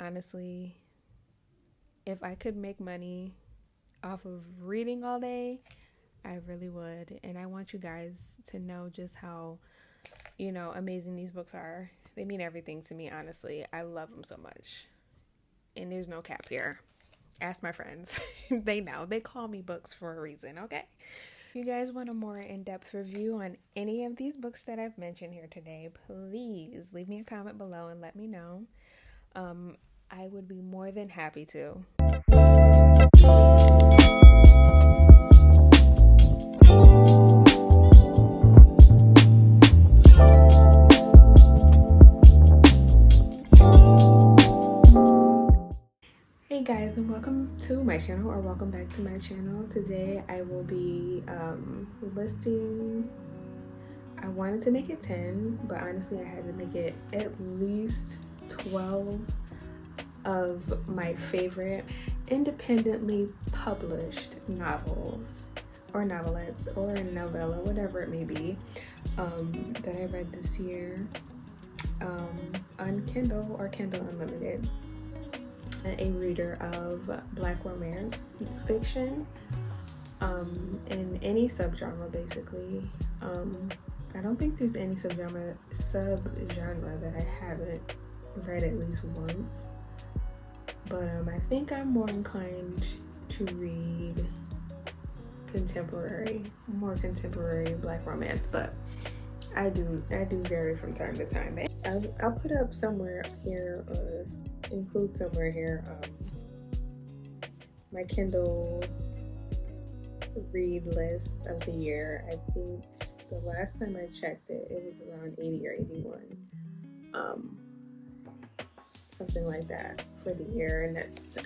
honestly, if I could make money off of reading all day, I really would. And I want you guys to know just how, amazing these books are. They mean everything to me, honestly. I love them so much. And there's no cap here. Ask my friends. They know. They call me books for a reason, okay? If you guys want a more in-depth review on any of these books that I've mentioned here today, please leave me a comment below and let me know. I would be more than happy to. Hey guys, and welcome to my channel, or welcome back to my channel. Today I will be listing, I wanted to make it 10, but honestly I had to make it at least 12 of my favorite independently published novels or novelettes or novella, whatever it may be, that I read this year on Kindle or Kindle Unlimited. A reader of Black romance fiction in any subgenre, basically. I don't think there's any subgenre that I haven't read at least once, but I think I'm more inclined to read more contemporary Black romance, but I do vary from time to time. I'll put up somewhere here, or include somewhere here, my Kindle read list of the year. I think the last time I checked it was around 80 or 81, something like that for the year, and that's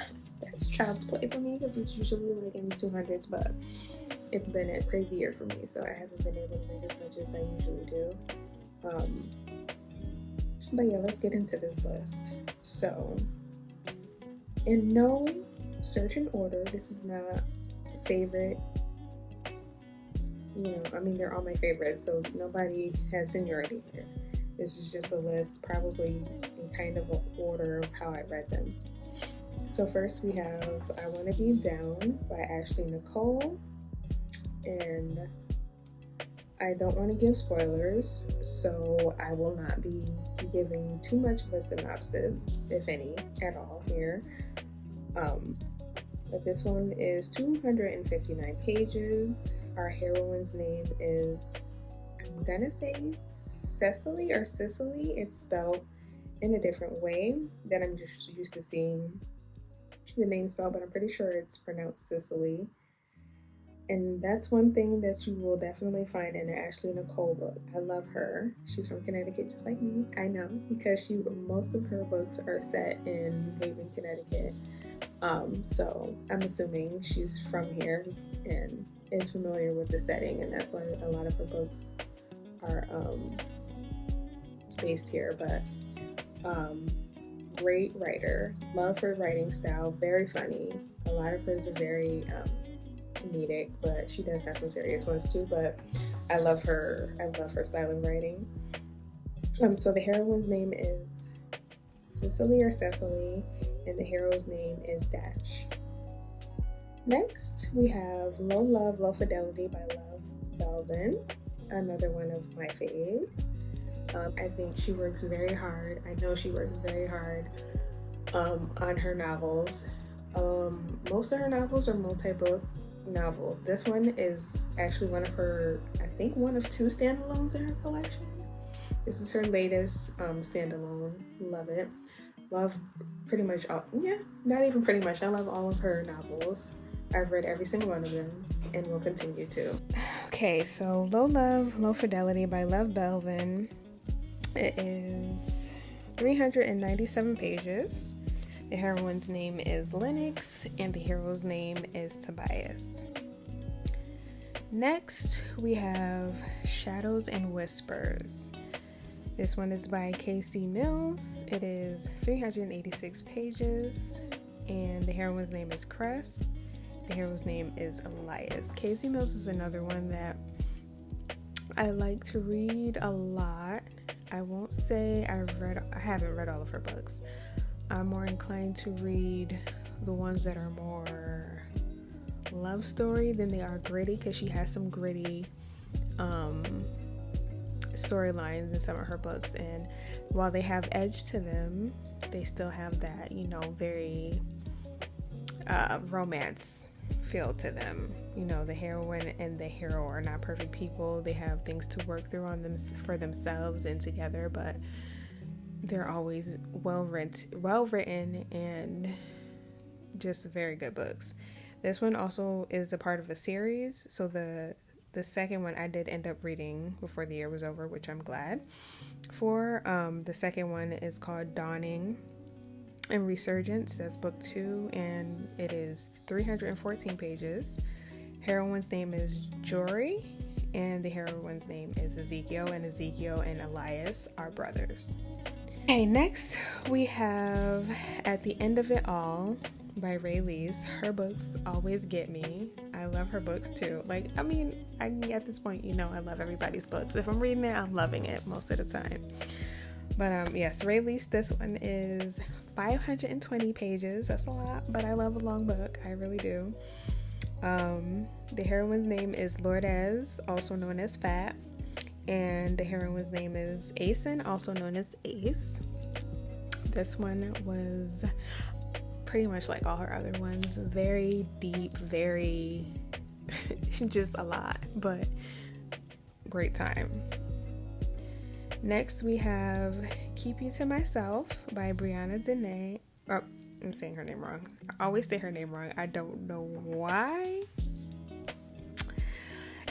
child's play for me because it's usually like in the 200s, but it's been a crazy year for me, so I haven't been able to read as much as I usually do. But yeah, let's get into this list. So, in no certain order, this is not favorite. They're all my favorites, so nobody has seniority here. This is just a list, probably in kind of an order of how I read them. So first we have I Want to Be Down by Ashley Nicole, and I don't want to give spoilers, so I will not be giving too much of a synopsis, if any, at all here. But this one is 259 pages. Our heroine's name is, I'm gonna say Cecily or Sicily. It's spelled in a different way that I'm just used to seeing the name spelled, but I'm pretty sure it's pronounced Sicily. And that's one thing that you will definitely find in an Ashley Nicole book. I love her. She's from Connecticut, just like me. I know, because most of her books are set in Haven, Connecticut. So I'm assuming she's from here and is familiar with the setting, and that's why a lot of her books are based here. But great writer. Love her writing style. Very funny. A lot of hers are very comedic, but she does have some serious ones too. But I love her style of writing. So the heroine's name is Cicely or Cecily, and the hero's name is Dash. Next, we have Low Love, Low Fidelity by Love Belvin, another one of my faves. I think she works very hard. I know she works very hard on her novels. Most of her novels are multi-book novels. This one is actually one of her, I think one of 2 standalones in her collection. This is her latest standalone. Love it. Love pretty much all, not even pretty much. I love all of her novels. I've read every single one of them and will continue to. Okay, so Low Love, Low Fidelity by Love Belvin. It is 397 pages. The heroine's name is Lennox, and the hero's name is Tobias. Next, we have Shadows and Whispers. This one is by Casey Mills. It is 386 pages, and the heroine's name is Cress. The hero's name is Elias. Casey Mills is another one that I like to read a lot. I won't say I haven't read all of her books, I'm more inclined to read the ones that are more love story than they are gritty, because she has some gritty storylines in some of her books, and while they have edge to them, they still have that, very romance feel to them. The heroine and the hero are not perfect people. They have things to work through on them for themselves and together, but they're always well written and just very good books. This one also is a part of a series, so the second one I did end up reading before the year was over, which I'm glad for. The second one is called Dawning and Resurgence. That's book 2, and it is 314 pages. Heroine's name is Jory, and the heroine's name is Ezekiel, and Ezekiel and Elias are brothers. Okay, next we have At the End of It All by Ray Lease. Her books always get me. I love her books too. At this point, I love everybody's books. If I'm reading it, I'm loving it most of the time. But yes, Ray Lease, this one is 520 pages. That's a lot, but I love a long book. I really do. The heroine's name is Lourdes, also known as Fat, and the heroine's name is Asen, also known as Ace. This one was pretty much like all her other ones, very deep, very just a lot, but great time. Next we have Keep You to Myself by Brianna Dene. Oh, I'm saying her name wrong. I always say her name wrong. I don't know why.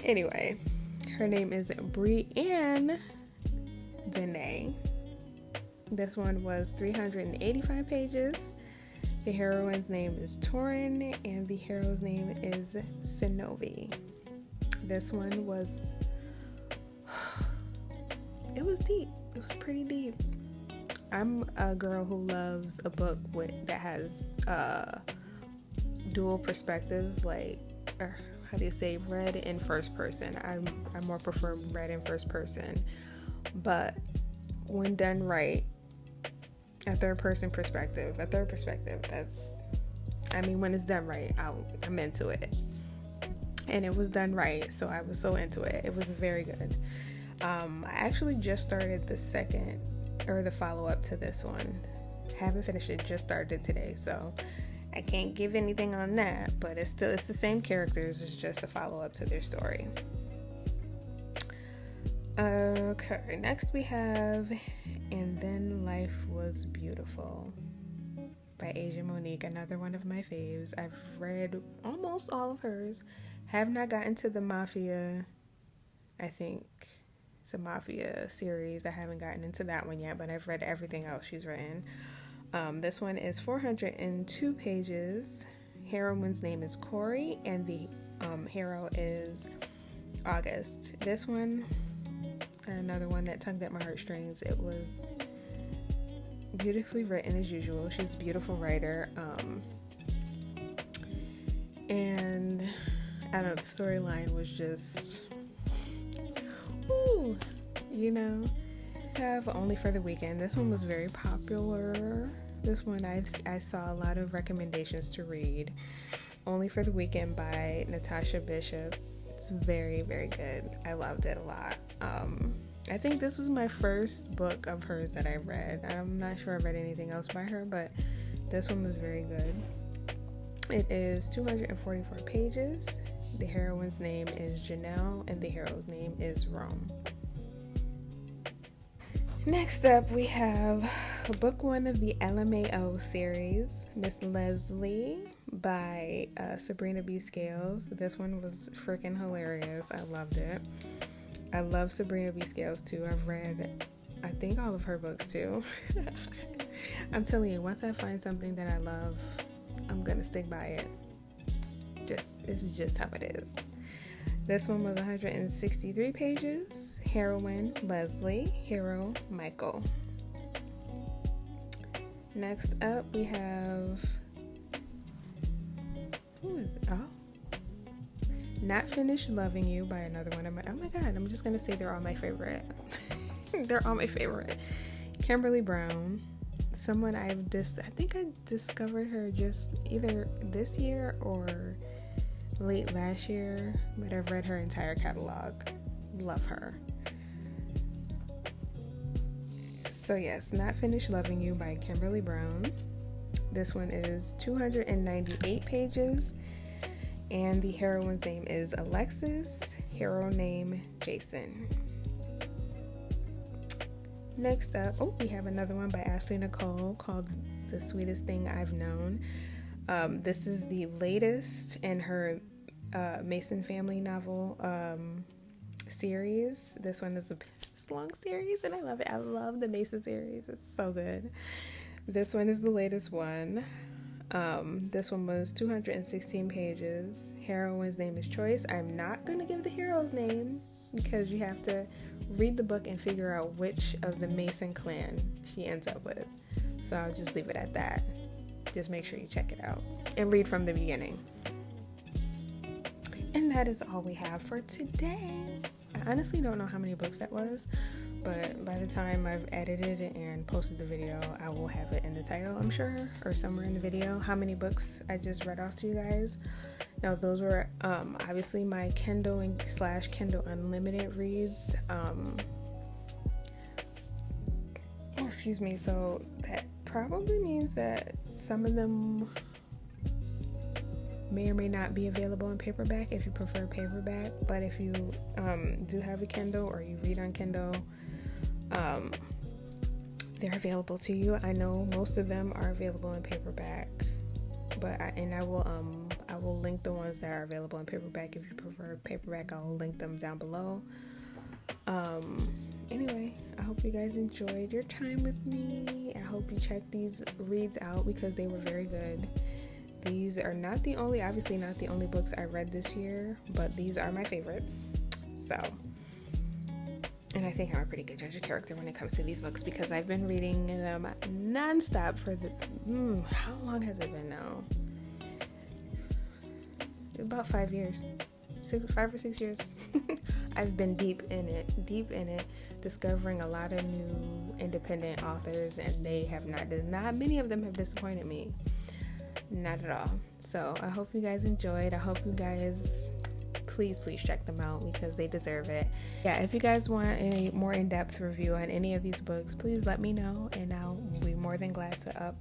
Anyway, her name is Brianne Dene. This one was 385 pages. The heroine's name is Torin, and the hero's name is Sinovi. This one was... it was deep. It was pretty deep. I'm a girl who loves a book that has dual perspectives, how do you say, read in first person. I more prefer read in first person, but when done right, a third perspective, that's, when it's done right, I'm into it. And it was done right, so I was so into it. It was very good. I actually just started the follow-up to this one. Haven't finished it, just started today, so I can't give anything on that, but it's the same characters, it's just a follow-up to their story. Okay, next we have And Then Life Was Beautiful by Asia Monique, another one of my faves. I've read almost all of hers. Have not gotten to the Mafia, I think it's a Mafia series. I haven't gotten into that one yet, but I've read everything else she's written. This one is 402 pages. Heroine's name is Corey, and the hero is August. This one, another one that tugged at my heartstrings. It was beautifully written as usual. She's a beautiful writer. And I don't know, the storyline was just, ooh, have Only for the Weekend. This one was very popular. This one I saw a lot of recommendations to read. Only for the Weekend by Natasha Bishop. It's very, very good. I loved it a lot. I think this was my first book of hers that I read. I'm not sure I read anything else by her, but this one was very good. It is 244 pages. The heroine's name is Janelle, and the hero's name is Rome. Next up, we have book 1 of the LMAO series, Miss Leslie by Sabrina B. Scales. This one was freaking hilarious. I loved it. I love Sabrina B. Scales too. I've read, I think, all of her books too. I'm telling you, once I find something that I love, I'm gonna stick by it. It's just how it is. This one was 163 pages. Heroine, Leslie. Hero, Michael. Next up, we have... who is it? Oh. Not Finished Loving You by another one of my... oh my god, I'm just going to say they're all my favorite. They're all my favorite. Kimberly Brown. someone I think I discovered her just either this year or late last year, but I've read her entire catalog. Love her. So yes, Not Finished Loving You by Kimberly Brown. This one is 298 pages, and the heroine's name is Alexis, hero name Jason. Next up, we have another one by Ashley Nicole called The Sweetest Thing I've Known. This is the latest in her Mason family novel series. This one is a long series and I love it. I love the Mason series. It's so good. This one is the latest one. This one was 216 pages. Heroine's name is Choice. I'm not going to give the hero's name because you have to read the book and figure out which of the Mason clan she ends up with. So I'll just leave it at that. Just make sure you check it out and read from the beginning. And that is all we have for today. I honestly don't know how many books that was, but by the time I've edited and posted the video, I will have it in the title, I'm sure, or somewhere in the video, how many books I just read off to you guys. Now, those were obviously my Kindle / Kindle Unlimited reads. Excuse me. So that probably means that some of them may or may not be available in paperback if you prefer paperback. But if you do have a Kindle or you read on Kindle, they're available to you. I know most of them are available in paperback, but I will link the ones that are available in paperback. If you prefer paperback, I'll link them down below. Anyway, I hope you guys enjoyed your time with me. I hope you check these reads out because they were very good. These are obviously not the only books I read this year, but these are my favorites. So, and I think I'm a pretty good judge of character when it comes to these books because I've been reading them nonstop for how long has it been now? About 5 years. 5 or 6 years. I've been deep in it, discovering a lot of new independent authors, and not many of them have disappointed me. Not at all. So I hope you guys enjoyed. I hope you guys please check them out because they deserve it. Yeah, if you guys want a more in-depth review on any of these books, please let me know and I'll be more than glad to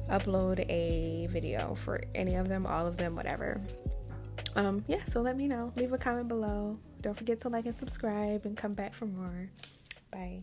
upload a video for any of them, all of them, whatever. So let me know. Leave a comment below. Don't forget to like and subscribe and come back for more. Bye.